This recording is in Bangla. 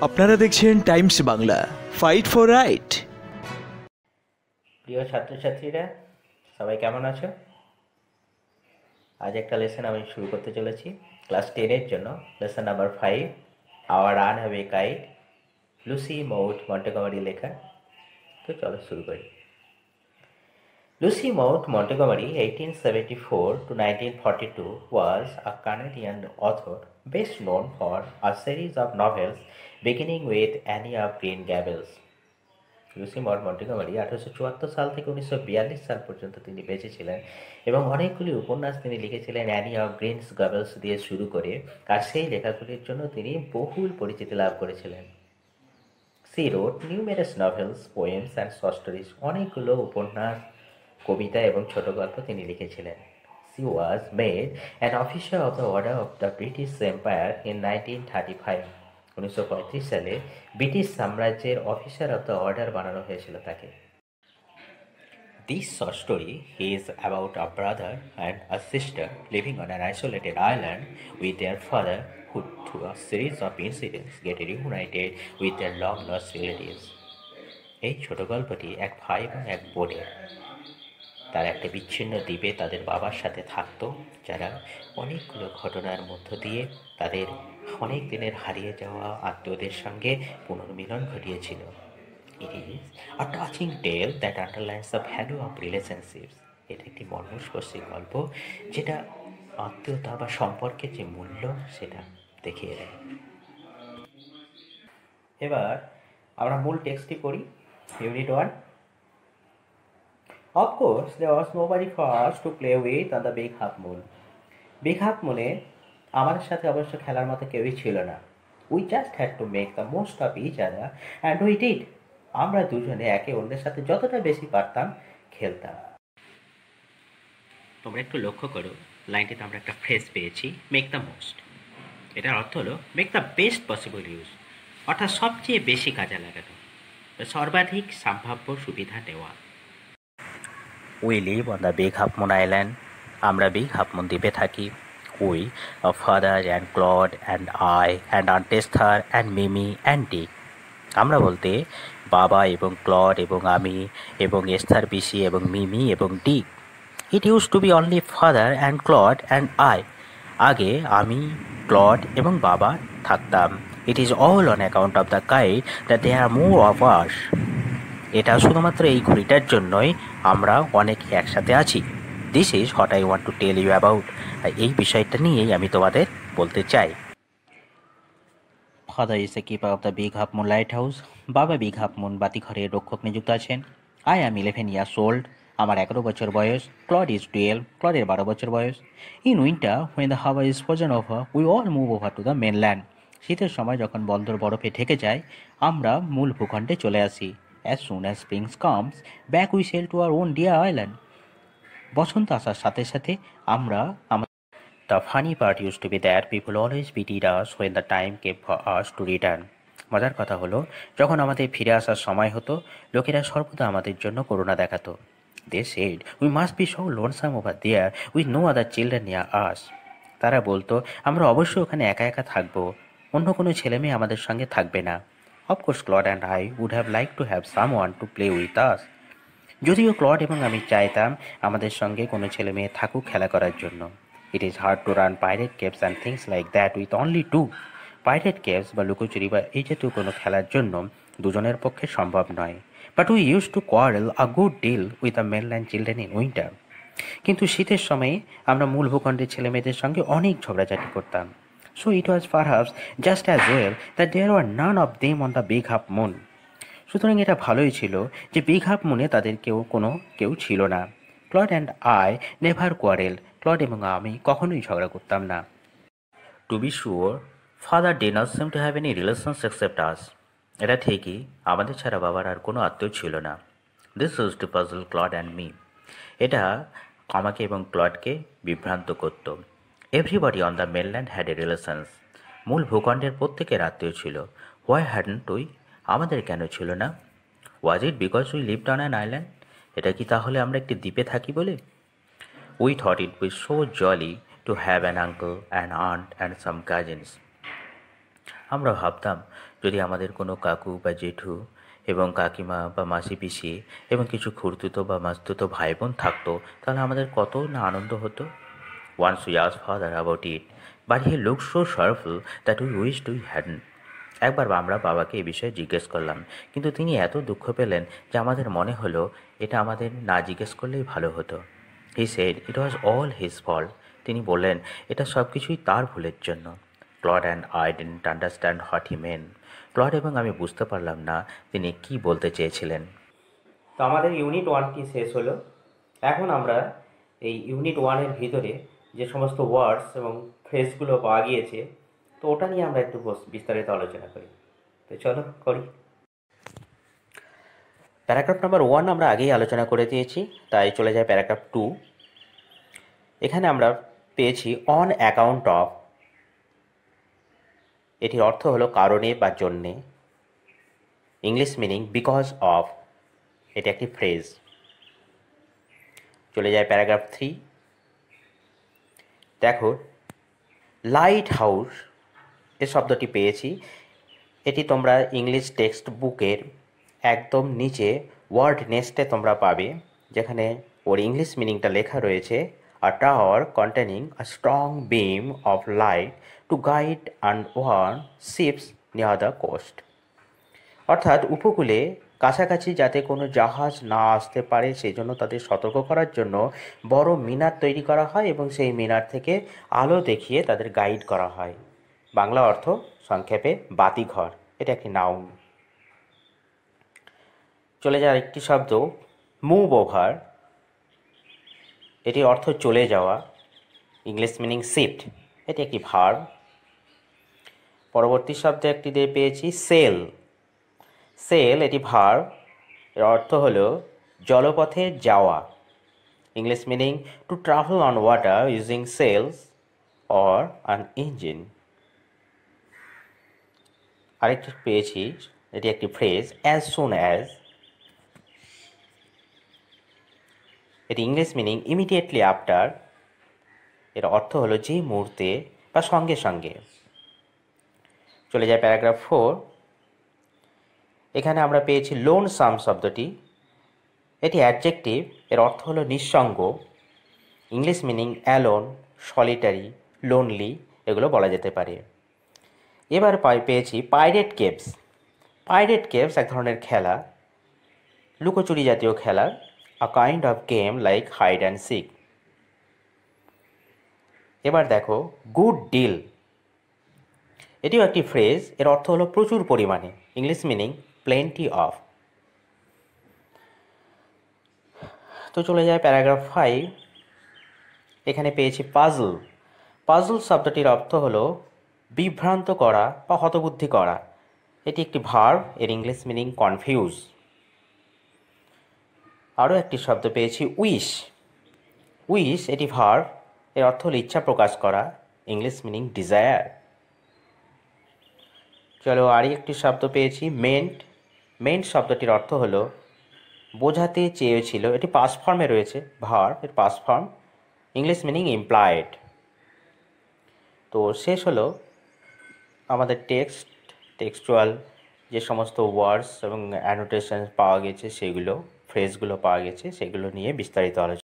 আপনারা দেখছেন Times Bangla, fight for right. প্রিয় ছাত্রছাত্রীরা, সবাই কেমন আছো? আজ একটা লেসন আমি শুরু করতে চলেছি ক্লাস 10-এর জন্য। Lesson number 5, our runaway kite, Lucy Maud Montgomery লেখা। তো চলো শুরু করি। Lucy Maud Montgomery (1874 to 1942) was a Canadian author best known for a series of novels beginning with Anne of Green Gables. Lucy Maud Montgomery 1874 সাল থেকে 1942 সাল পর্যন্ত তিনি বেঁচে ছিলেন এবং অনেকগুলি উপন্যাস তিনি লিখেছিলেন অ্যানি অফ গ্রিনস গাবেলস দিয়ে শুরু করে, আর সেই লেখাগুলির জন্য তিনি বহুল পরিচিতি লাভ করেছিলেন। She wrote numerous novels, poems and short stories. অনেকগুলো উপন্যাস, কবিতা এবং ছোট গল্প তিনি লিখেছিলেন। She was made an officer of the Order of the British Empire in 1935. 1935 সালে ব্রিটিশ সাম্রাজ্যের অফিসার অফ দ্য অর্ডার বানানো হয়েছিল তাকে। This short story is about a brother and a sister living on an isolated island with their father, who through a series of incidents get reunited with their long lost relatives. এই ছোট গল্পটি এক ভাই এবং এক বোনের। তারা একটা বিচ্ছিন্ন দ্বীপে তাদের বাবার সাথে থাকতো, যারা অনেকগুলো ঘটনার মধ্য দিয়ে তাদের অনেক দিনের হারিয়ে যাওয়া আত্মীয়দের সঙ্গে পুনর্মিলন ঘটিয়েছিল। It is a touching tale that underlines the value of relationships. এটা একটি মর্মস্পর্শী গল্প যেটা আত্মীয়তা বা সম্পর্কের যে মূল্য সেটা দেখিয়ে দেয়। এবার আমরা মূল টেক্সটটি পড়ি। Unit 1. Of course, there was nobody for us to play with on the big half moon. Big half moon-এ আমাদের সাথে অবশ্য খেলার মতো কেউই ছিল না। We just had to make the most of each other and we did. আমরা দুজনে একে অন্যের সাথে যতটা বেশি পারতাম খেলতাম। তোমরা একটু লক্ষ্য করো, লাইনটিতে আমরা একটা ফ্রেজ পেয়েছি, মেক দ্য মোস্ট। এটার অর্থ হলো make the best possible use, অর্থাৎ সবচেয়ে বেশি কাজে লাগানো, সর্বাধিক সম্ভাব্য সুবিধা নেওয়া। We live on the Big Half Moon Island. আমরা বিগ হাফ মুন দ্বীপে থাকি। We, our father and Claude and I and Aunt Esther and Mimi and Dick. আমরা বলতে বাবা এবং ক্লড এবং আমি এবং এস্থার পিসি এবং মিমি এবং ডিক। It used to be only father and Claude and I. আগে আমি, ক্লড এবং বাবা থাকতাম। It is all on account of the kite that there are more of us. এটা শুধুমাত্র এই ঘড়িটার জন্যই আমরা অনেকে একসাথে আছি। This is what I want to tell you about. এই বিষয়টা নিয়েই আমি তোমাদের বলতে চাই। Father is the keeper of the big half moon lighthouse. বাবা বিগ হাফ মুন বাতিঘরের রক্ষক নিযুক্ত আছেন। I am 11 years old. আমার 11 বছর বয়স। Claude is 12। ক্লডের 12 বছর বয়স। ইন উইন্টার হোয়েন দ্য হাওয়ার is frozen over we all move over to the mainland. শীতের সময় যখন বন্দর বরফে ঢেকে যায়, আমরা মূল ভূখণ্ডে চলে আসি। As soon as spring comes, back we sail to our own dear island. বসন্ত আসার সাথে সাথে আমরা The funny part used to be that people always pitied us when the time came for us to return. মজার কথা হলো, যখন আমাদের ফিরে আসার সময় হতো, লোকেরা সর্বদা আমাদের জন্য করুণা দেখাতো। They said, we must be so lonesome over there with no other children near us. তারা বলতো, আমরা অবশ্যই ওখানে একা একা থাকবো, অন্য কোনো ছেলে মেয়ে আমাদের সঙ্গে থাকবে না। Of course, Claude and I would have liked to have someone to play with us. যদিও ক্লড এবং আমি চাইতাম আমাদের সঙ্গে কোনো ছেলে মেয়ে থাকুক খেলা করার জন্য। It is hard to run pirate caves and things like that with only two. Pirate caves বা লুকোচুরি বা এই জাতীয় কোনো খেলার জন্য দুজনের পক্ষে সম্ভব নয়। But we used to quarrel a good deal with the mainland children in winter. কিন্তু শীতের সময়ে আমরা মূল ভূখণ্ডের ছেলে মেয়েদের সঙ্গে অনেক ঝগড়াঝাটি করতাম। So it was perhaps just as well that there were none of them on the big half moon. সুতরাং এটা ভালোই ছিল যে বিগ হাফ মুনে তাদের কেউ ছিল না। Claude and I never quarrel. Claude এবং আমি কখনোই ঝগড়া করতাম না। To be sure, father they not seem to have any relations except us. এটা ঠিকই, আমাদের ছাড়া বাবার আর কোনো আত্মীয় ছিল না। This used to puzzle Claude and me. এটা আমাকে এবং ক্লডকে বিভ্রান্ত করত। Everybody on the mainland had a relations. মূল ভূখণ্ডের প্রত্যেকের আত্মীয় ছিল। Why hadn't we? আমাদের কেন ছিল না? Was it because we lived on an island? এটা কি তাহলে আমরা একটি দ্বীপে থাকি বলে? We thought it we so jolly to have an uncle and aunt and some cousins. আমরা ভাবতাম যদি আমাদের কোনো কাকু বা জেঠু এবং কাকিমা বা মাসি পিসি এবং কিছু খুড়তুতো বা মাসতুতো ভাই বোন থাকতো, তাহলে আমাদের কত না আনন্দ হতো। Once we asked father about it, but he looked so sorrowful that we wished we hadn't. একবার আমরা বাবাকে এই বিষয়ে জিজ্ঞেস করলাম, কিন্তু তিনি এত দুঃখ পেলেন যে আমাদের মনে হলো এটা আমাদের না জিজ্ঞেস করলেই ভালো হতো। He said it was all his fault. তিনি বললেন এটা সব কিছুই তার ভুলের জন্য। Claude and I didn't understand what he meant. Claude এবং আমি বুঝতে পারলাম না তিনি কি বলতে চেয়েছিলেন। তো আমাদের ইউনিট 1টি শেষ হলো। এখন আমরা এই ইউনিট 1-এর ভিতরে যে সমস্ত ওয়ার্ডস এবং ফ্রেজগুলো পাওয়া গিয়েছে, তো ওটা নিয়ে আমরা একটু বিস্তারিত আলোচনা করি। তো চলো করি। প্যারাগ্রাফ নাম্বার 1 আমরা আগেই আলোচনা করে দিয়েছি, তাই চলে যায় প্যারাগ্রাফ 2। এখানে আমরা পেয়েছি অন অ্যাকাউন্ট অফ, এটির অর্থ হলো কারণে বা জন্যে। ইংলিশ মিনিং বিকজ অফ, এটা একটি ফ্রেজ। চলে যায় প্যারাগ্রাফ 3। দেখো লাইট হাউস এ শব্দটি পেয়েছি, এটি তোমরা ইংলিশ টেক্সট বুকের একদম নিচে ওয়ার্ড নেস্টে তোমরা পাবে, যেখানে ওর ইংলিশ মিনিংটা লেখা রয়েছে a tower containing a strong beam of light to guide and warn ships near the coast. অর্থাৎ উপকূলে কাছাকাছি যাতে কোনো জাহাজ না আসতে পারে সেই জন্য তাদের সতর্ক করার জন্য বড় মিনার তৈরি করা হয় এবং সেই মিনার থেকে আলো দেখিয়ে তাদের গাইড করা হয়। বাংলা অর্থ সংক্ষেপে বাতিঘর, এটা একটি নাউন। চলে যাওয়ার একটি শব্দ মুভ ওভার, এটি অর্থ চলে যাওয়া। ইংলিশ মিনিং শিফট, এটি একটি ভার্ব। পরবর্তী শব্দ একটি দিয়ে পেয়েছি সেল। সেল এটি ভার্ব, এর অর্থ হলো জলপথে যাওয়া। English meaning to travel on water using sails or an engine. আরেকটি পেয়েছি, এটি একটি ফ্রেজ অ্যাজ সুন অ্যাজ, এটি ইংলিশ মিনিং ইমিডিয়েটলি আফটার, এর অর্থ হলো যে মুহূর্তে বা সঙ্গে সঙ্গে। চলে যায় প্যারাগ্রাফ 4। এখানে আমরা পেয়েছি লোন সাম শব্দটি, এটি অ্যাডজেক্টিভ, এর অর্থ হলো নিঃসঙ্গ। English meaning alone, solitary, lonely, এগুলো বলা যেতে পারে। এবার পেয়েছি পাইরেট কেভস। পাইরেট কেভস এক ধরনের খেলা, লুকোচুরি জাতীয় খেলা, a kind of game like hide and seek. এবার দেখো গুড ডিল, এটিও একটি ফ্রেজ, এর অর্থ হলো প্রচুর পরিমাণে। English meaning plenty of. তো চলে যায় প্যারাগ্রাফ 5। এখানে পেয়েছি পাজল। পাজল শব্দটির অর্থ হলো বিভ্রান্ত করা বা হতবুদ্ধি করা, এটি একটি ভার্ব, এর ইংলিশ মিনিং কনফিউজ। আরও একটি শব্দ পেয়েছি উইশ। উইশ এটি ভার্ব, এর অর্থ হলো ইচ্ছা প্রকাশ করা। English meaning desire. চলো আরও একটি শব্দ পেয়েছি মেন্ট। মেন্ট শব্দটির অর্থ হলো বোঝাতে চেয়েছিল, এটি পাস্ট ফর্মে রয়েছে, ভার্ব, এর past form. English meaning employed. তো শেষ হলো আমাদের টেক্সচুয়াল যে সমস্ত ওয়ার্ডস এবং অ্যানোটেশন পাওয়া গেছে, সেগুলো ফ্রেজগুলো পাওয়া গেছে, সেগুলো নিয়ে বিস্তারিত আলোচনা।